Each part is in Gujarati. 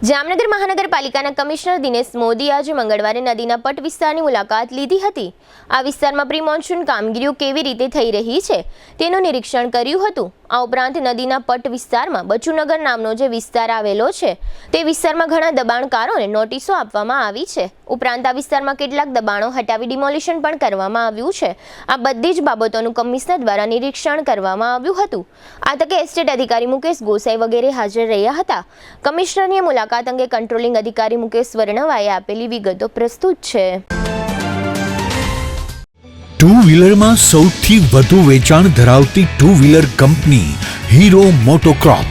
જામનગર મહાનગરપાલિકાના કમિશનર દિનેશ મોદી આજે મંગળવારે નદીના પટ વિસ્તારની મુલાકાત લીધી હતી। આ વિસ્તારમાં પ્રી મોન્સૂન કામગીરીઓ કેવી રીતે થઈ રહી છે તેનું નિરીક્ષણ કર્યું હતું। આ ઉપરાંત નદીના પટ વિસ્તારમાં બચુનગર નામનો જે વિસ્તાર આવેલો છે તે વિસ્તારમાં ઘણા દબાણકારોને નોટિસો આપવામાં આવી છે। ઉપરાંત આ વિસ્તારમાં કેટલાક દબાણો હટાવી ડિમોલિશન પણ કરવામાં આવ્યું છે। આ બધી જ બાબતોનું કમિશનર દ્વારા નિરીક્ષણ કરવામાં આવ્યું હતું। આ તકે એસ્ટેટ અધિકારી મુકેશ ગોસાઈ વગેરે હાજર રહ્યા હતા। કમિશનરની મુલાકાત અંગે કંટ્રોલિંગ અધિકારી મુકેશ વર્ણવાએ આપેલી વિગતો પ્રસ્તુત છે। ટુ વ્હીલરમાં સૌથી વધુ વેચાણ ધરાવતી ટુ વ્હીલર કંપની હીરો મોટોક્રોપ।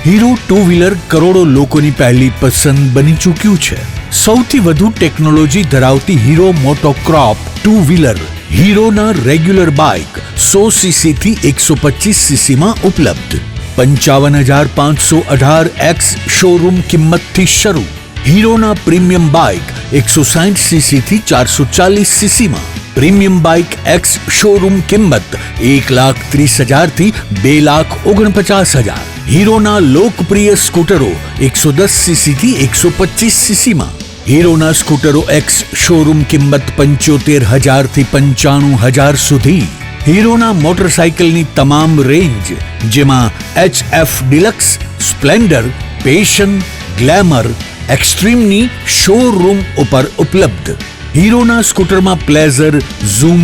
હીરો ટુ વ્હીલર કરોડો લોકોની પહેલી પસંદ બની ચૂક્યું છે। સૌથી વધુ ટેકનોલોજી ધરાવતી હીરો મોટોક્રોપ ટુ વ્હીલર હીરોના રેગ્યુલર બાઇક 100 સીસી થી 125 સીસી માં ઉપલબ્ધ। 55,518 શોરૂમ કિંમતથી શરૂ। હીરોના પ્રીમિયમ બાઇક 160 સીસી થી 440 સીસી માં। પ્રીમિયમ બાઇક એક્સ શોરૂમ કિંમત 1,30,000 થી 2,49,000। હીરોના લોકપ્રિય સ્કૂટરો 110 સીસી થી 125 સીસી માં। હીરોના સ્કૂટરો એક્સ શોરૂમ કિંમત 75,000 થી 95,000 સુધી। હીરોના મોટરસાઇકલની તમામ રેન્જ જેમાં HF Deluxe, Splendor, Passion, Glamour, એક્સ્ટ્રીમની શોરૂમ ઉપર ઉપલબ્ધ। હીરોના સ્કૂટરમાં પ્લેઝર, ઝૂમ,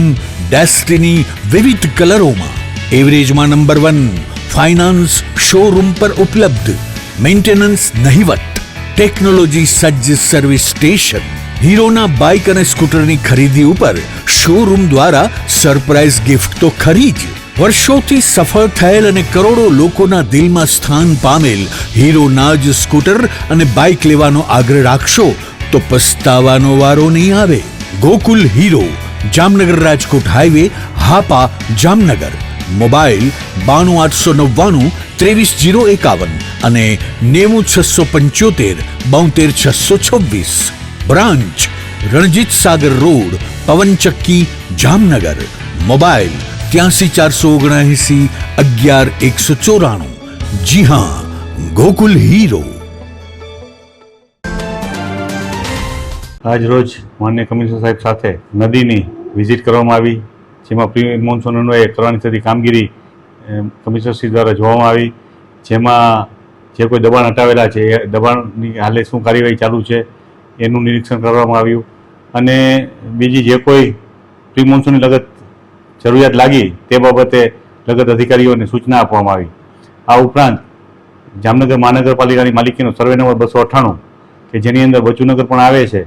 ડેસ્ટિની વિવિધ કલરોમાં। એવરેજમાં નંબર 1 ફાઇનાન્સ શોરૂમ પર ઉપલબ્ધ। મેન્ટેનન્સ નહિવત, ટેકનોલોજી સજ્જ સર્વિસ સ્ટેશન। હીરોના બાઇક અને સ્કૂટરની ખરીદી ઉપર શોરૂમ દ્વારા સરપ્રાઇઝ ગિફ્ટ તો ખરી જ। વર્ષોથી સફળ થયેલ અને કરોડો લોકોના દિલમાં સ્થાન પામેલ હીરોના જ સ્કૂટર અને બાઇક લેવાનો આગ્રહ રાખશો તો પસ્તાવાનો વારો નહીં આવે। Gokul hero, Jamnagar Rajkot highway, Hapa, Jamnagar. Mobile 92 899 23 051 અને 90 675 72 626। Branch Ranjit Sagar road, પવનચક્કી, Jamnagar. Mobile 83 479 11 194। જી હા, ગોકુલ હીરો। આજ રોજ માનનીય કમિશનર સાહેબ સાથે નદીની વિઝિટ કરવામાં આવી, જેમાં પ્રી મોન્સૂન અન્વયે કરવાની થતી કામગીરી કમિશનરશ્રી દ્વારા જોવામાં આવી। જેમાં જે કોઈ દબાણ હટાવેલા છે એ દબાણની હાલે શું કાર્યવાહી ચાલુ છે એનું નિરીક્ષણ કરવામાં આવ્યું અને બીજી જે કોઈ પ્રી મોન્સૂનની લગત જરૂરિયાત લાગી તે બાબતે લગત અધિકારીઓને સૂચના આપવામાં આવી। આ ઉપરાંત જામનગર મહાનગરપાલિકાની માલિકીનો સર્વે નંબર 298 કે જેની અંદર બચુનગર પણ આવે છે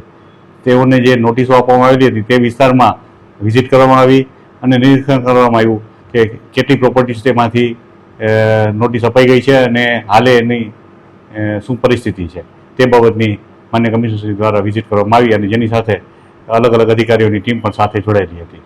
તેઓને જે નોટિસો આપવામાં આવેલી હતી તે વિસ્તારમાં વિઝિટ કરવામાં આવી અને નિરીક્ષણ કરવામાં આવ્યું કે કેટલી પ્રોપર્ટીઝ તેમાંથી નોટિસ અપાઈ ગઈ છે અને હાલે એની શું પરિસ્થિતિ છે તે બાબતની માન્ય કમિશનરશ્રી દ્વારા વિઝિટ કરવામાં આવી અને જેની સાથે અલગ અલગ અધિકારીઓની ટીમ પણ સાથે જોડાયેલી હતી।